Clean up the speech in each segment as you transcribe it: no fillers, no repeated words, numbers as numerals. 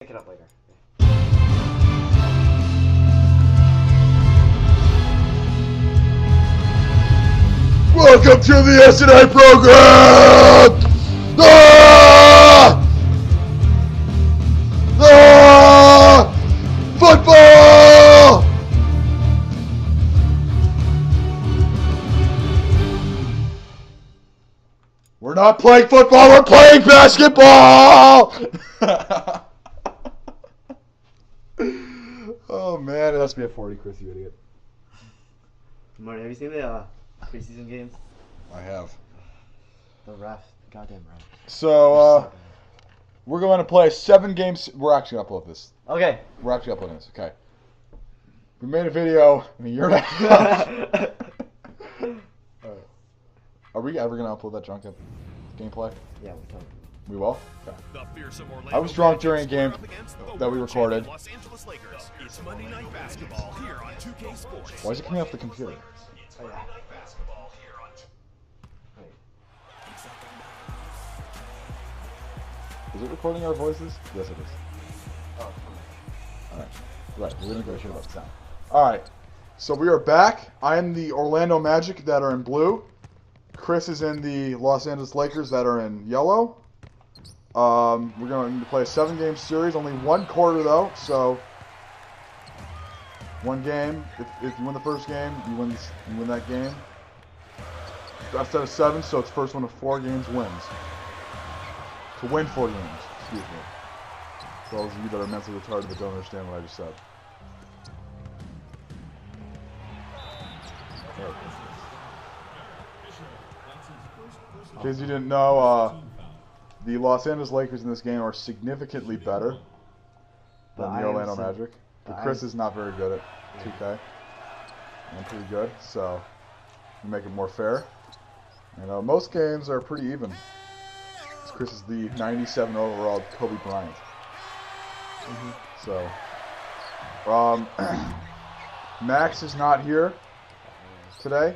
pick it up later. Welcome to the SNI program! Ah! Ah! Football! We're not playing football, we're playing basketball! Oh man, it has to be a 40, Chris, you idiot. Marty, have you seen the preseason games? I have. The refs, goddamn refs. So, we're going to play 7 games. We're actually going to upload this. Okay. We're actually uploading this, okay. We made a video in a year and a half. Alright. Are we ever going to upload that drunken gameplay? Yeah, we can. We will? Okay. I was drunk during a game that we recorded. Los Angeles Lakers. It's Monday Night Basketball here on 2K Sports. Why is it coming off the computer? Oh, yeah. Is it recording our voices? Yes, it is. Oh, Alright. Right, we're going to go shit about the sound. Alright. So we are back. I am the Orlando Magic that are in blue. Chris is in the Los Angeles Lakers that are in yellow. We're going to play a 7-game series. Only 1 quarter, though. So, 1 game. If you win the first game, you win that game. Best out of 7, so it's first one of 4 games wins. To win 4 games, excuse me. For those of you that are mentally retarded that don't understand what I just said. In case you didn't know, the Los Angeles Lakers in this game are significantly better than the Orlando Magic. But Chris is not very good at 2K. I'm pretty good, so we make it more fair. You know, most games are pretty even. Chris is the 97 overall Kobe Bryant. So, Max is not here today.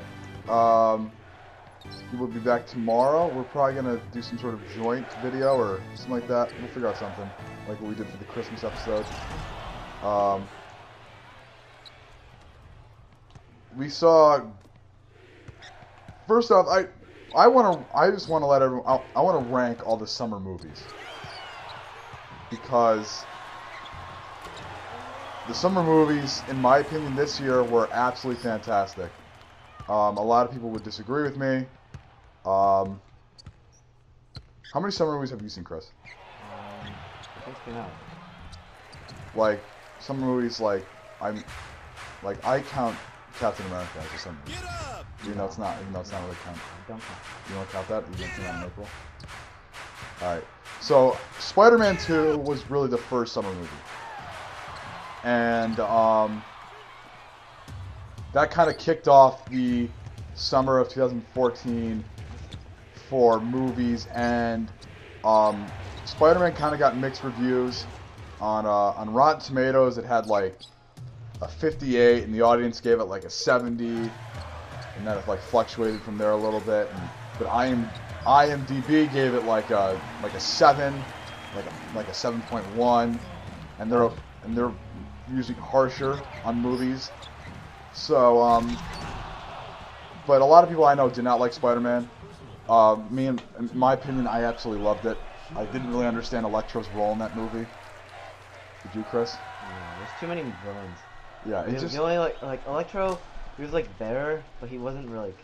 He will be back tomorrow. We're probably going to do some sort of joint video or something like that. We'll figure out something, like what we did for the Christmas episode. We saw... First off, I just want to let everyone... I want to rank all the summer movies. Because the summer movies, in my opinion, this year were absolutely fantastic. A lot of people would disagree with me. How many summer movies have you seen, Chris? I think it's been out. Like, summer movies, I count Captain America as a summer movie. Even though it's not really count. Don't count. You don't count that? You don't see that in April? Alright. So, Spider-Man 2 was really the first summer movie. And, that kind of kicked off the summer of 2014 for movies, and Spider-Man kind of got mixed reviews. On Rotten Tomatoes, it had like a 58, and the audience gave it like a 70, and then it like fluctuated from there a little bit. But IMDb gave it like a 7, like a 7.1, and they're usually harsher on movies. So, but a lot of people I know did not like Spider-Man. In my opinion, I absolutely loved it. I didn't really understand Electro's role in that movie. Did you, Chris? Yeah, there's too many villains. Yeah, it just... The only, like Electro, he was, like, there, but he wasn't really...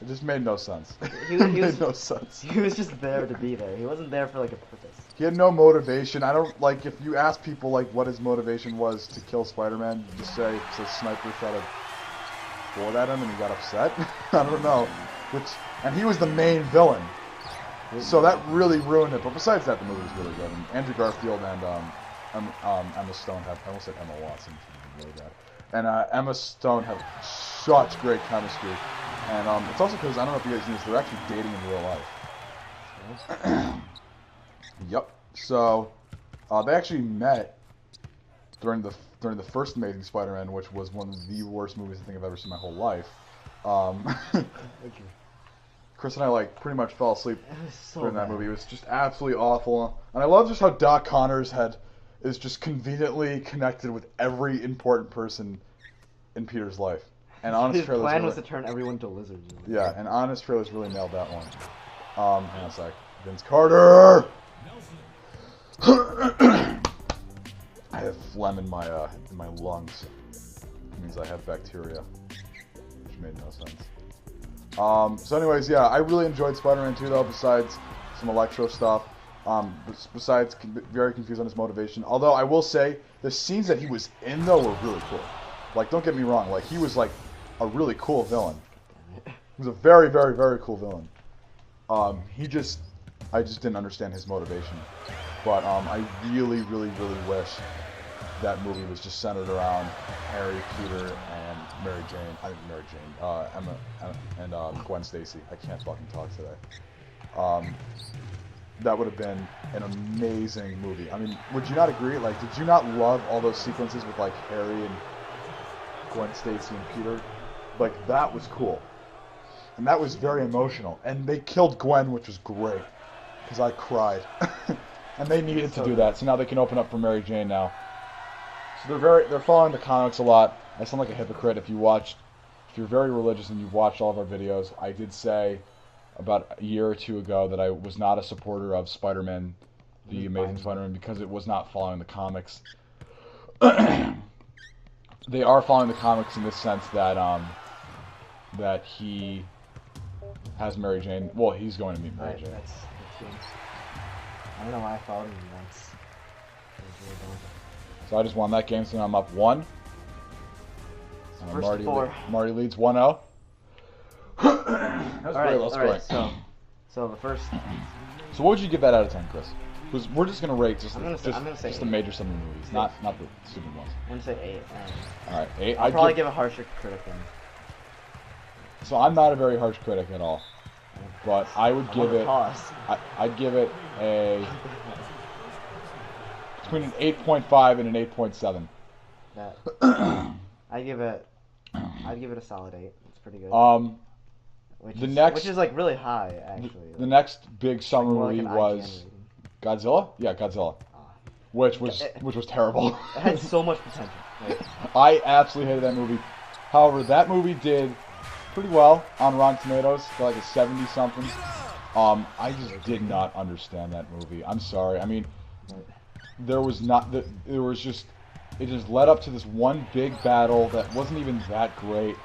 It just made no sense. He made no sense. He was just there to be there. He wasn't there for, like, a purpose. He had no motivation. I don't, like, if you ask people, like, what his motivation was to kill Spider-Man, you just say, it's a sniper shot of bullet at him and he got upset. I don't know. And he was the main villain. So that really ruined it. But besides that, the movie was really good. And Andrew Garfield and Emma Stone have... I almost said Emma Watson. Really bad. And Emma Stone have such great chemistry. And it's also because, I don't know if you guys know this, they're actually dating in real life. Yep. So, they actually met during the first Amazing Spider-Man, which was one of the worst movies I think I've ever seen in my whole life. Chris and I like pretty much fell asleep It was so during that bad. movie. It was just absolutely awful. And I love just how Doc Connors is just conveniently connected with every important person in Peter's life. And Honest His Trailers plan really, was to turn everyone to lizards. yeah, and Honest Trailers really nailed that one. Hang on a sec. Vince Carter. I have phlegm in my lungs. It means I have bacteria, which made no sense. So anyways, yeah, I really enjoyed Spider-Man 2 though, besides some Electro stuff. Besides, very confused on his motivation. Although I will say, the scenes that he was in though were really cool. Like, don't get me wrong, like he was like a really cool villain. He was a very, very, very cool villain. I just didn't understand his motivation. But I really, really, really wish that movie was just centered around Harry, Peter, and Emma, and Gwen Stacy. I can't fucking talk today. That would have been an amazing movie. I mean, would you not agree? Like, did you not love all those sequences with, like, Harry and Gwen Stacy and Peter? Like, that was cool. And that was very emotional. And they killed Gwen, which was great. Because I cried. And they needed to do that, so now they can open up for Mary Jane now. So they're following the comics a lot. I sound like a hypocrite if you're very religious and you've watched all of our videos. I did say about a year or two ago that I was not a supporter of Spider-Man, the Amazing Spider-Man, because it was not following the comics. They are following the comics in this sense that that he has Mary Jane. Well, he's going to meet Mary Jane. That's good. I don't know why I followed him once. Really So I just won that game, so now I'm up 1. First to 4. Marty leads 1-0. That's very low scoring. So the first. So what would you give that out of 10, Chris? Because we're just gonna rate just I'm gonna say the major Summer movies, not the stupid ones. I'm gonna say 8. All right, 8. I'll probably give a harsher critic than. So I'm not a very harsh critic at all, but I would give it. I'd give it a between an 8.5 and an 8.7. I'd give it a solid 8. It's pretty good. Which is like really high actually. The next big summer more movie like an was IGN rating. Godzilla. Yeah, Godzilla, which was terrible. It had so much potential. Like, I absolutely hated that movie. However, that movie did pretty well on Rotten Tomatoes, got like a 70 something. I just did not understand that movie. I'm sorry. I mean, it just led up to this one big battle that wasn't even that great.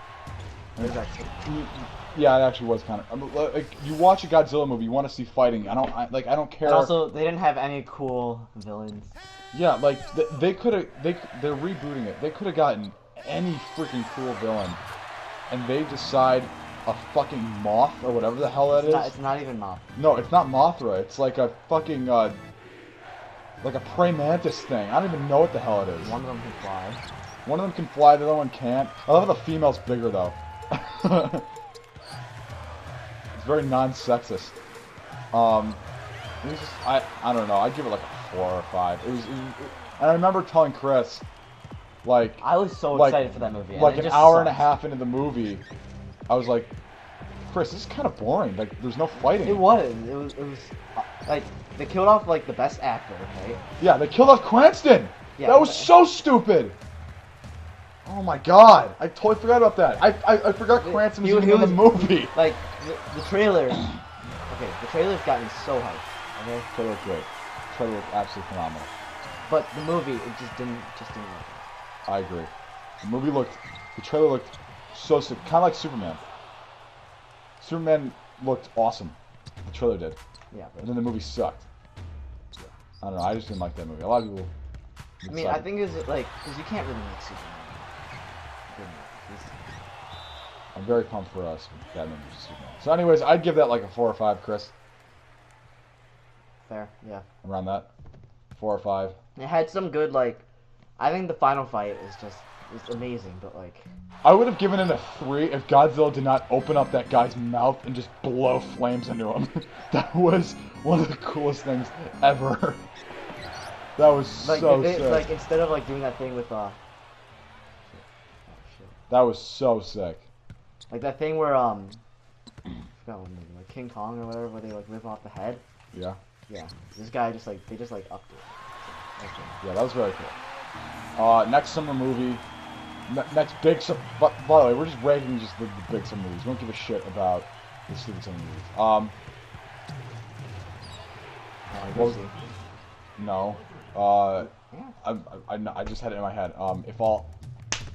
Yeah, it actually was kind of. Like, you watch a Godzilla movie, you want to see fighting. I don't care. And also, they didn't have any cool villains. Yeah, like they're rebooting it. They could have gotten any freaking cool villain, and they decide a fucking moth or whatever the hell that is. It's not even Moth. No, it's not Mothra. It's like a fucking like a praying mantis thing. I don't even know what the hell it is. One of them can fly. One of them can fly, the other one can't. I love how the female's bigger though. It's very non-sexist. It was just, I don't know. I'd give it like a 4 or 5. And I remember telling Chris, like, I was so excited for that movie. Like an hour and a half into the movie, I was like, Chris, this is kind of boring. Like, there's no fighting. It was like they killed off like the best actor, right? Yeah, they killed off Cranston. Yeah, that was so stupid. Oh my god, I totally forgot about that. I forgot Cranston was even in the movie. Like the trailer. Okay, the trailer's gotten so hyped. Okay, The trailer looked great. The trailer looked absolutely phenomenal. but the movie it just didn't look good. I agree. The trailer looked so sick, kind of like Superman. Superman looked awesome. The trailer did. Yeah. And then the movie sucked. I don't know. I just didn't like that movie. A lot of people. I mean, I think it's like because you can't really make Superman. I'm very pumped for us with Batman vs Superman. So, anyways, I'd give that like a 4 or 5, Chris. Fair, yeah. Around that, 4 or 5. It had some good like. I think the final fight is amazing, but like. I would have given it a 3 if Godzilla did not open up that guy's mouth and just blow flames into him. That was one of the coolest things ever. That was Like, so sick. like instead of like doing that thing with That was so sick. like that thing where forgot forgot what movie, like King Kong or whatever, where they like rip off the head. Yeah. Yeah. This guy just like they just like upped it. Okay. Yeah, that was very cool. Next summer movie. Next big summer. By the way, we're just ranking just the big summer movies. We don't give a shit about the stupid summer movies. No. I just had it in my head.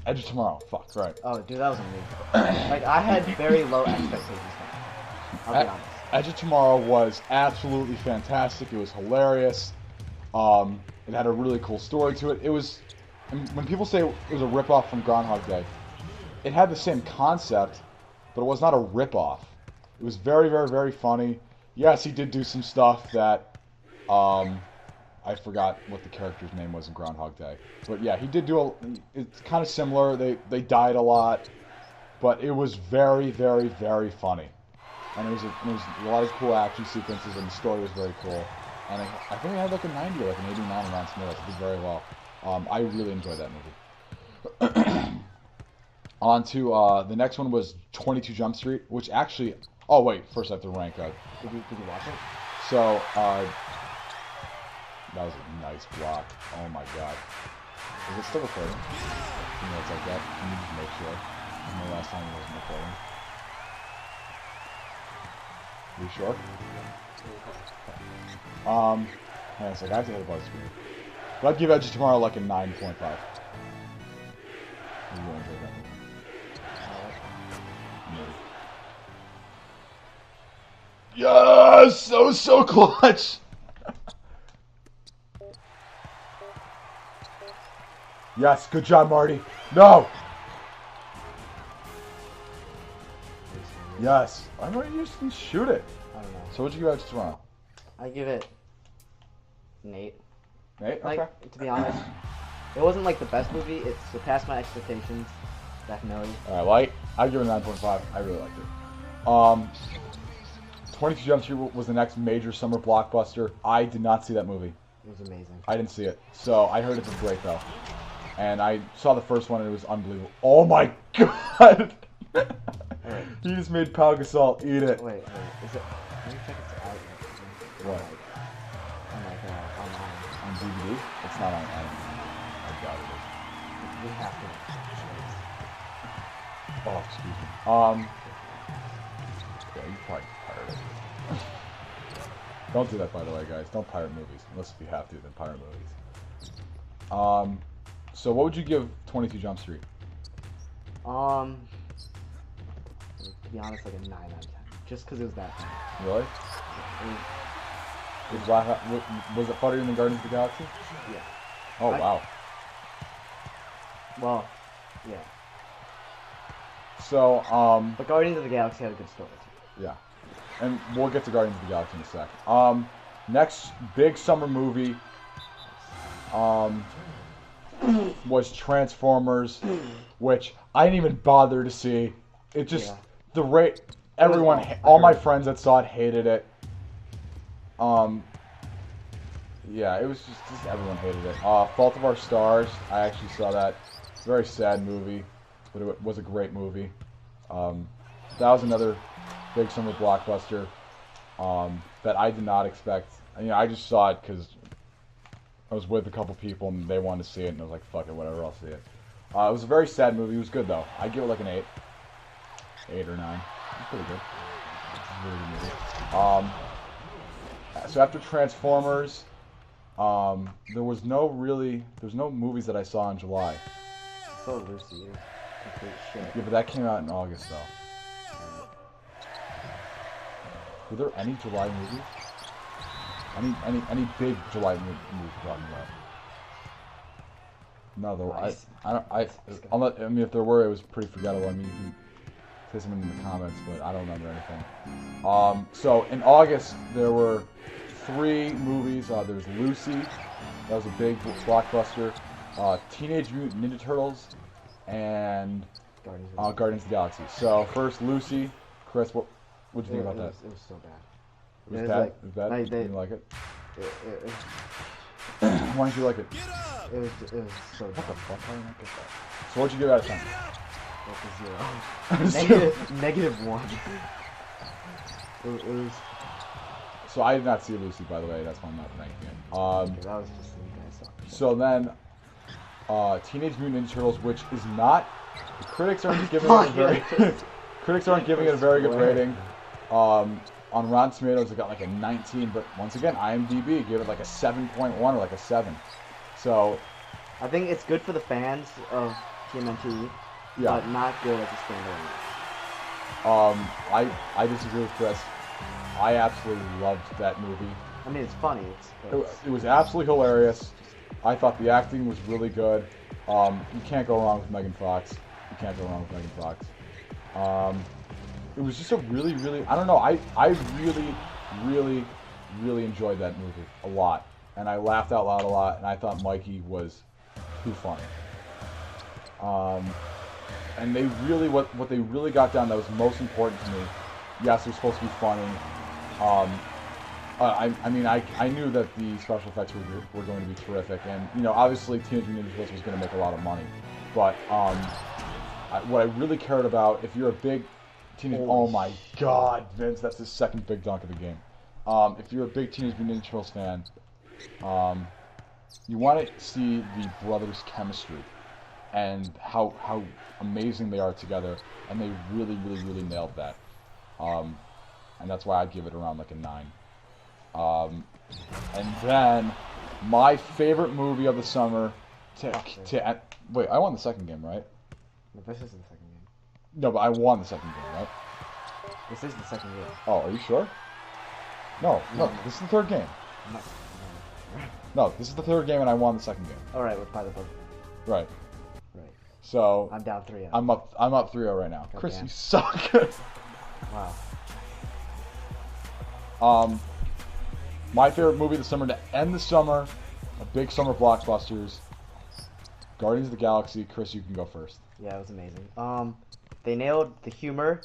Edge of Tomorrow. Fuck, right. Oh, dude, that was amazing. Like, I had very low expectations for it. I'll be honest. Edge of Tomorrow was absolutely fantastic. It was hilarious. It had a really cool story to it. It was, when people say it was a ripoff from Groundhog Day, it had the same concept, but it was not a ripoff. It was very, very, very funny. Yes, he did do some stuff that, I forgot what the character's name was in Groundhog Day. But yeah, he did do it's kind of similar. They died a lot, but it was very, very, very funny. And it was a lot of cool action sequences, and the story was very cool. And I think it had like a 90 or like an 89 on Rotten Tomatoes. It did very well. I really enjoyed that movie. On to the next one was 22 Jump Street, which actually... Oh wait, first I have to rank. Did you watch it? So, that was a nice block. Oh my god. Is it still recording? You know, it's like that. Can you just make sure? When the last time it wasn't recording? Are you sure? Hang on a second. I have to hit a buzz screen. But I'd give Edge of Tomorrow like a 9.5. I really enjoyed that movie. Yes! That was so clutch! Yes, good job, Marty. No! Yes. Why don't you just shoot it? I don't know. So what'd you give Edge of Tomorrow? I give it an 8. 8? Okay. Like, to be honest, it wasn't like the best movie. It surpassed my expectations, definitely. Alright, well, I give it a 9.5. I really liked it. 22 Jump Street was the next major summer blockbuster. I did not see that movie. It was amazing. I didn't see it. So I heard it was great, though. And I saw the first one, and it was unbelievable. Oh my god! Right. You just made Pau Gasol eat it. Wait. Is it... Let me check it's out. What? Online. On DVD? It's not on. I doubt it is. We have to. Oh, excuse me. Yeah, you probably pirate it. Don't do that, by the way, guys. Don't pirate movies. Unless if you have to, then pirate movies. So what would you give 22 Jump Street? To be honest, like a 9 out of 10. Just because it was that funny. Really? Was it funnier than Guardians of the Galaxy? Yeah. Oh, wow. Well, yeah. So, But Guardians of the Galaxy had a good story, too. Yeah. And we'll get to Guardians of the Galaxy in a sec. Next big summer movie, was Transformers, which I didn't even bother to see. It just, the rate, everyone, all my friends that saw it hated it. Yeah, it was just everyone hated it. Fault of Our Stars, I actually saw that. Very sad movie, but it was a great movie. That was another big summer blockbuster that I did not expect. You know, I just saw it because I was with a couple people and they wanted to see it, and I was like, fuck it, whatever, I'll see it. It was a very sad movie. It was good, though. I'd give it like an 8. 8 or 9. It's pretty good. It's a really good movie. So after Transformers, there was no movies that I saw in July. I saw Lucy. Complete shit. Yeah, but that came out in August, though. Were there any July movies? Any big July movies you're talking about? No, I mean, if there were, it was pretty forgettable. I mean, you can say something in the comments, but I don't remember anything. So in August, there were 3 movies. There was Lucy, that was a big blockbuster. Teenage Mutant Ninja Turtles, and Guardians of the Galaxy. So first, Lucy. Chris, what did you think about that? It was so bad. It was bad? It was bad? You didn't like it? Why didn't you like it? It was so bad. What the fuck? How did I not get that? So what'd you give out of 10? Like a 0. -1. It was. So I did not see Lucy, by the way. That's why I'm not ranking it. That was just you guys. So then, Teenage Mutant Ninja Turtles, which is not. The critics aren't giving it a very. Critics aren't giving it a very good rating. On Rotten Tomatoes, it got like a 19, but once again, IMDb gave it like a 7.1 or like a 7. So, I think it's good for the fans of TMNT, but not good as a standalone. I disagree with Chris. I absolutely loved that movie. I mean, it's funny. It was absolutely hilarious. I thought the acting was really good. You can't go wrong with Megan Fox. It was just a really, really, I don't know, I really, really, really enjoyed that movie a lot. And I laughed out loud a lot, and I thought Mikey was too funny. And they really, what they really got down that was most important to me, yes, it was supposed to be funny. I mean, I knew that the special effects were going to be terrific, and, you know, obviously Teenage Mutant Ninja Turtles was going to make a lot of money. But, what I really cared about, if you're a big oh my God, Vince, that's the second big dunk of the game. If you're a big Teenage Mutant Ninja Turtles fan, you want to see the brothers' chemistry and how amazing they are together, and they really, really, really nailed that. And that's why I'd give it around like a 9. And then my favorite movie of the summer wait, I won the second game, right? This isn't the second game. No, but I won the second game, right? This is the second game. Oh, are you sure? No, this is the third game. No, this is the third game, and I won the second game. All right, by the book. Right. So I'm down 3-0. I'm up 3-0 right now. Chris, you suck. Wow. My favorite movie of the summer to end the summer, a big summer blockbusters, Guardians of the Galaxy. Chris, you can go first. Yeah, it was amazing. They nailed the humor.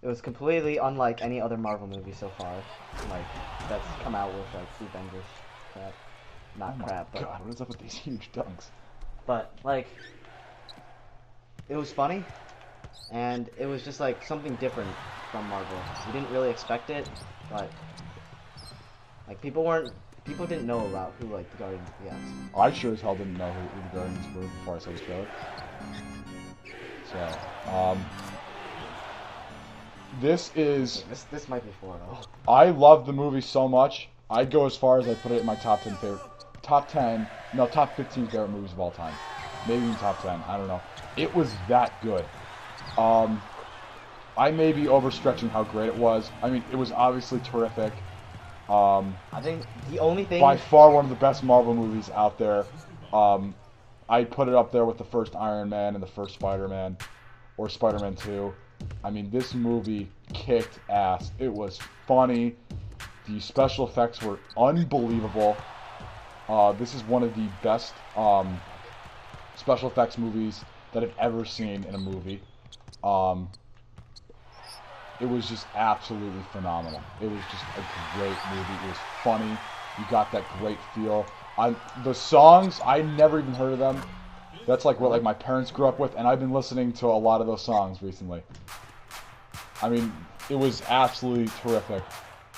It was completely unlike any other Marvel movie so far, like that's come out with like the Avengers crap. Not crap, but God, what is up with these huge dunks? But like, it was funny, and it was just like something different from Marvel. We didn't really expect it, but like people didn't know about who like the Guardians of the Galaxy. I sure as hell didn't know who the Guardians were before I saw the trailer. So, this might be 4-0. I love the movie so much. I'd go as far as I put it in my top 15 favorite movies of all time. Maybe even top 10. I don't know. It was that good. I may be overstretching how great it was. I mean, it was obviously terrific. I think the only thing... By far one of the best Marvel movies out there. I'd put it up there with the first Iron Man and the first Spider-Man, or Spider-Man 2. I mean, this movie kicked ass. It was funny. The special effects were unbelievable. This is one of the best special effects movies that I've ever seen in a movie. It was just absolutely phenomenal. It was just a great movie. It was funny. You got that great feel. The songs, I never even heard of them. That's like what like my parents grew up with, and I've been listening to a lot of those songs recently. I mean, it was absolutely terrific.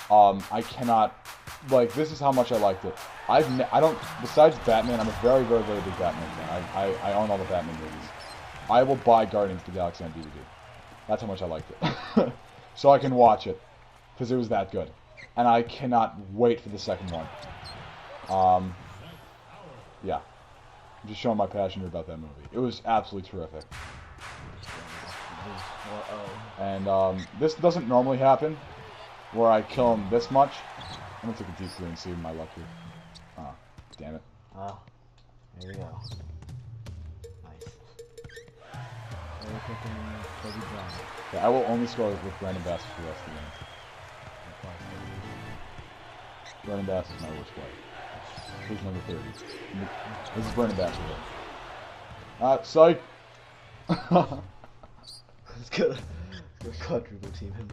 I cannot, like, this is how much I liked it. I don't, besides Batman, I'm a very, very, very big Batman fan. I own all the Batman movies. I will buy Guardians of the Galaxy on DVD. That's how much I liked it. So I can watch it, because it was that good. And I cannot wait for the second one. Yeah. I'm just showing my passion here about that movie. It was absolutely terrific. And this doesn't normally happen, where I kill him this much. I'm gonna take a deep breath and see my luck here. Oh, damn it. Oh, there we go. Nice. Yeah, I will only score with Brandon Bass for the rest of the game. Brandon Bass is my worst player. Who's number 30? This is Brandon Bass here. Psych! Let's go quadruple team him.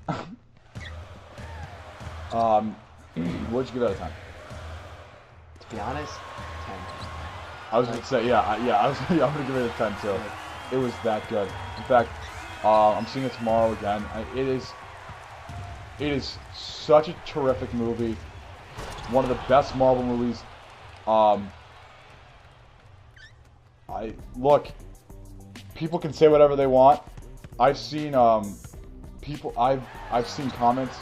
What'd you give out of 10? To be honest, 10. I was gonna say, I'm gonna give it a 10 too. It was that good. In fact, I'm seeing it tomorrow again. It is such a terrific movie. One of the best Marvel movies. People can say whatever they want. I've seen I've seen comments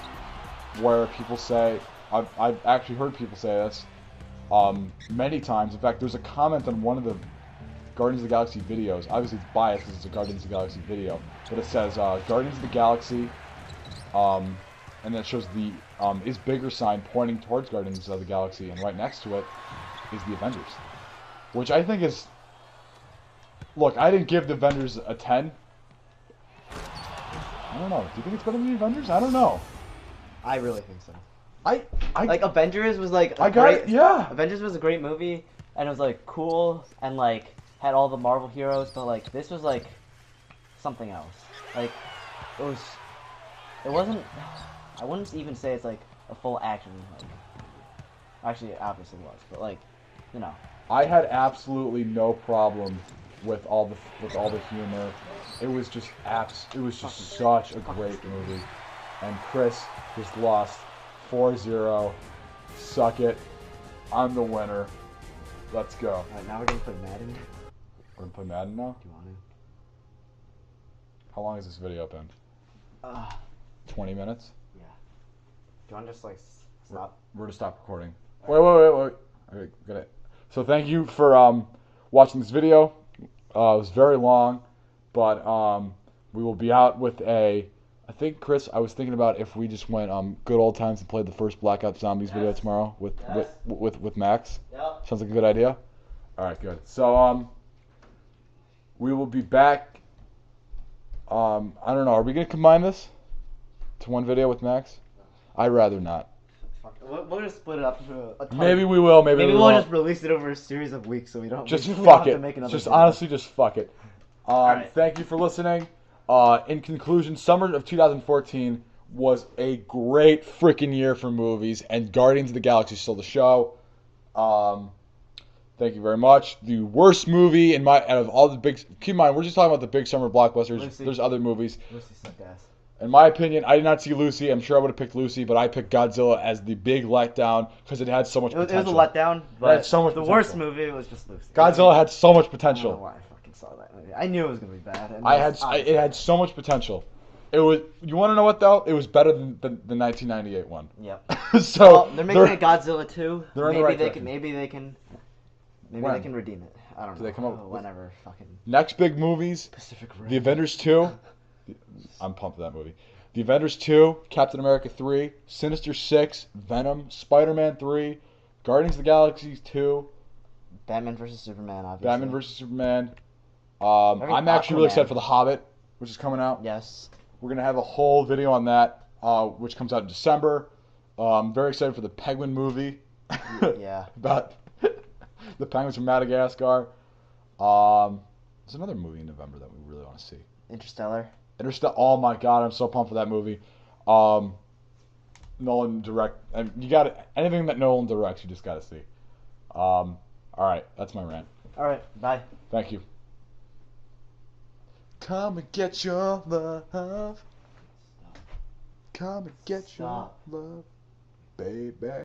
where people say I've actually heard people say this many times. In fact, there's a comment on one of the Guardians of the Galaxy videos. Obviously, it's biased because it's a Guardians of the Galaxy video, but it says Guardians of the Galaxy, and then it shows the is bigger sign pointing towards Guardians of the Galaxy, and right next to it is the Avengers, which I think is. Look, I didn't give the Avengers a 10. I don't know. Do you think it's better than the Avengers? I don't know. I really think so. I Like Avengers was like a I got great, it. Yeah. Avengers was a great movie and it was like cool and like had all the Marvel heroes, but like this was like something else. Like it wasn't. I wouldn't even say it's like a full action. Like, actually, it obviously was, but like, you know. I had absolutely no problem with all the humor. It was just such a great movie. And Chris just lost 4-0. Suck it. I'm the winner. Let's go. Alright, now we're gonna play Madden. We're gonna play Madden now? Do you want to? How long has this video been? 20 minutes? Yeah. Do you want to just like stop? We're gonna stop recording. Wait. Okay, got it. So thank you for watching this video. It was very long, but we will be out with a. I think Chris, I was thinking about if we just went good old times and played the first Black Ops Zombies video tomorrow with Max. Yep. Sounds like a good idea. All right, good. So we will be back. I don't know. Are we gonna combine this to one video with Max? I'd rather not. We'll just split it up into a ton. Maybe we will. Maybe we we'll won't. just release it over a series of weeks so we don't. Just we don't fuck have to it. make another Just video. honestly, just fuck it. Alright. Thank you for listening. In conclusion, summer of 2014 was a great freaking year for movies, and Guardians of the Galaxy stole the show. Thank you very much. The worst movie out of all the big. Keep in mind, we're just talking about the big summer blockbusters. Lucy. There's other movies. Lucy sucked ass. In my opinion, I did not see Lucy. I'm sure I would have picked Lucy, but I picked Godzilla as the big letdown because it had so much It was potential. a letdown, but had so much the worst potential. movie was just Lucy. Godzilla had so much I don't know potential. why I fucking saw that movie. I knew it was gonna be bad. And It had so much potential. It was. You want to know what though? It was better than the 1998 one. Yep. So Well, they're making a Godzilla 2. they're in the Maybe right they direction. can. Maybe they can. Maybe When? they can redeem it. I don't know. Do they come up with- whenever fucking next big movies: Pacific Rim. The Avengers 2. I'm pumped for that movie. The Avengers 2, Captain America 3, Sinister 6, Venom, Spider-Man 3, Guardians of the Galaxy 2, Batman vs Superman, obviously. Batman vs Superman. I'm actually really Aquaman. excited for The Hobbit, which is coming out. Yes. We're gonna have a whole video on that, which comes out in December. I'm very excited for the Penguin movie. Yeah. About the penguins from Madagascar. There's another movie in November that we really want to see. Interstellar. Oh my god, I'm so pumped for that movie. Nolan direct, and you got anything that Nolan directs, you just got to see. All right, that's my rant. All right. Bye. Thank you. Come and get your love. Come and get Stop. your love, baby.